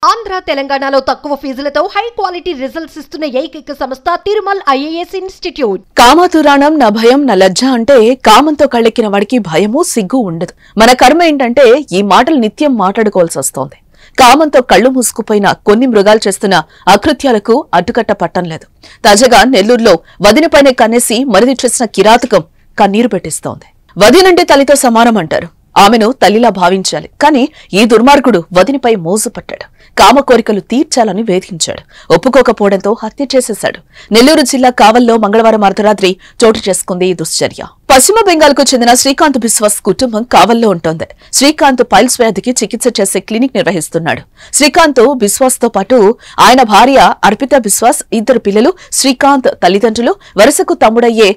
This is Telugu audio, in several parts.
ఆంధ్ర తెలంగాణలో తక్కువ ఫీజులతో హై క్వాలిటీ రిజల్ట్స్ ఇస్తున్న ఏకైక సంస్థ తిరుమల్ ఐఏఎస్ ఇన్స్టిట్యూట్. కామతురాణం నా భయం నా లజ్జ అంటే కామంతో కళ్ళెక్కిన వాడికి భయము సిగ్గు ఉండదు. మన కర్మ ఏంటంటే ఈ మాటలు నిత్యం మాట్లాడుకోవాల్సి వస్తోంది. కామంతో కళ్లు మూసుకుపోయిన కొన్ని మృగాలు చేస్తున్న అకృత్యాలకు అడ్డుకట్ట పట్టం లేదు. తాజాగా నెల్లూరులో వదినపైనే కన్నేసి మరిది చేసిన కిరాతకం కన్నీరు పెట్టిస్తోంది. వదినంటే తల్లితో సమానం అంటారు. ఆమెను తల్లిలా భావించాలి. కానీ ఈ దుర్మార్గుడు వదినిపై మోజుపట్టాడు. కామ కోరికలు తీర్చాలని వేధించాడు. ఒప్పుకోకపోవడంతో హత్య చేసేశాడు. నెల్లూరు జిల్లా కావల్లో మంగళవారం అర్ధరాత్రి చోటు చేసుకుంది ఈ దుశ్చర్య. పశ్చిమ బెంగాల్ కు చెందిన శ్రీకాంత్ బిశ్వాస్ కుటుంబం కావల్లో ఉంటోంది. శ్రీకాంత్ పైల్స్ వ్యాధికి చికిత్స చేసే క్లినిక్ నిర్వహిస్తున్నాడు. శ్రీకాంత్ బిశ్వాస్ తో పాటు ఆయన భార్య అర్పిత బిశ్వాస్, ఇద్దరు పిల్లలు, శ్రీకాంత్ తల్లిదండ్రులు, వరుసకు తమ్ముడయ్యే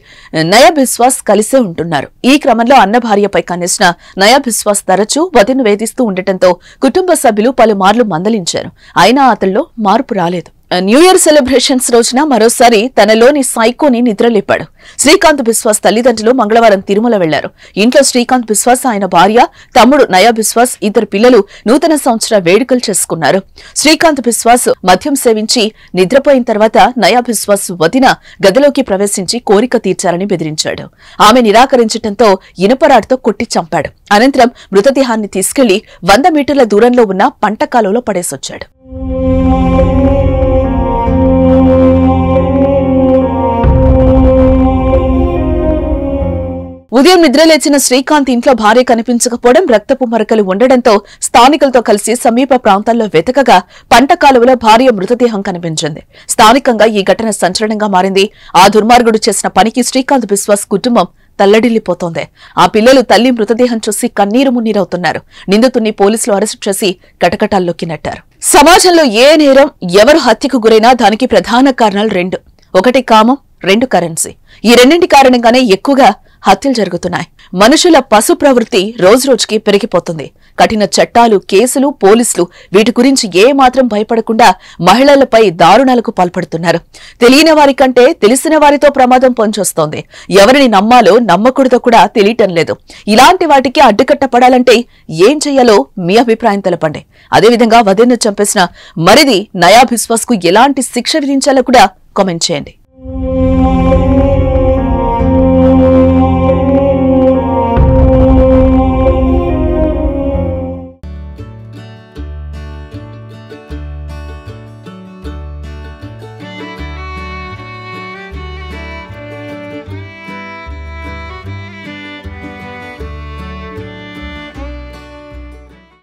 నయా బిశ్వాస్ కలిసే ఉంటున్నారు. ఈ క్రమంలో అన్న భార్యపై కన్నేసిన నయా బిశ్వాస్ తరచూ వదిను వేధిస్తూ ఉండటంతో కుటుంబ సభ్యులు పలుమార్లు మందలించారు. అయినా అతల్లో మార్పు రాలేదు. న్యూ ఇయర్ సెలబ్రేషన్స్ రోజున మరోసారి తనలోని సైకోని నిద్రలేపాడు. శ్రీకాంత్ బిశ్వాస్ తల్లిదండ్రులు మంగళవారం తిరుమల వెళ్లారు. ఇంట్లో శ్రీకాంత్ బిశ్వాస్, ఆయన భార్య, తమ్ముడు నయా బిశ్వాస్, ఇద్దరు పిల్లలు నూతన సంవత్సర వేడుకలు చేసుకున్నారు. శ్రీకాంత్ బిశ్వాస్ మద్యం సేవించి నిద్రపోయిన తర్వాత నయా బిశ్వాస్ వదిన గదిలోకి ప్రవేశించి కోరిక తీర్చాలని బెదిరించాడు. ఆమె నిరాకరించడంతో ఇనుపరాడుతో కొట్టి చంపాడు. అనంతరం మృతదేహాన్ని తీసుకెళ్లి 100 మీటర్ల దూరంలో ఉన్న పంట కాలువలో పడేసొచ్చాడు. ఉదయం నిద్రలేచిన శ్రీకాంత్ ఇంట్లో భార్య కనిపించకపోవడం, రక్తపు మరకలు ఉండడంతో స్థానికులతో కలిసి సమీప ప్రాంతాల్లో వెతకగా పంట కాలువలో భార్య మృతదేహం కనిపించింది. స్థానికంగా ఈ ఘటన సంచలనంగా మారింది. ఆ దుర్మార్గుడు చేసిన పనికి శ్రీకాంత్ బిశ్వాస్ కుటుంబం తల్లడిల్లిపోతోంది. ఆ పిల్లలు తల్లి మృతదేహం చూసి కన్నీరు మున్నీరవుతున్నారు. నిందితుడిని పోలీసులు అరెస్టు చేసి కటకటాల్లోకి నెట్టారు. సమాజంలో ఏ నేరం, ఎవరు హత్యకు గురైనా దానికి ప్రధాన కారణాలు రెండు. ఒకటి కామం, రెండు కరెన్సీ. ఈ రెండింటి కారణంగానే ఎక్కువగా హత్యలు జరుగుతున్నాయి. మనుషుల పశు ప్రవృత్తి రోజురోజుకి పెరిగిపోతుంది. కఠిన చట్టాలు, కేసులు, పోలీసులు వీటి గురించి ఏ మాత్రం భయపడకుండా మహిళలపై దారుణాలకు పాల్పడుతున్నారు. తెలియని వారి కంటే తెలిసిన వారితో ప్రమాదం పొంచొస్తోంది. ఎవరిని నమ్మాలో నమ్మకూడదో కూడా తెలియటం లేదు. ఇలాంటి వాటికి అడ్డుకట్ట పడాలంటే ఏం చెయ్యాలో మీ అభిప్రాయం తెలపండి. అదేవిధంగా వదినను చంపేసిన మరిది నయా బిశ్వాస్ కు ఎలాంటి శిక్ష విధించాలో కూడా కామెంట్ చేయండి.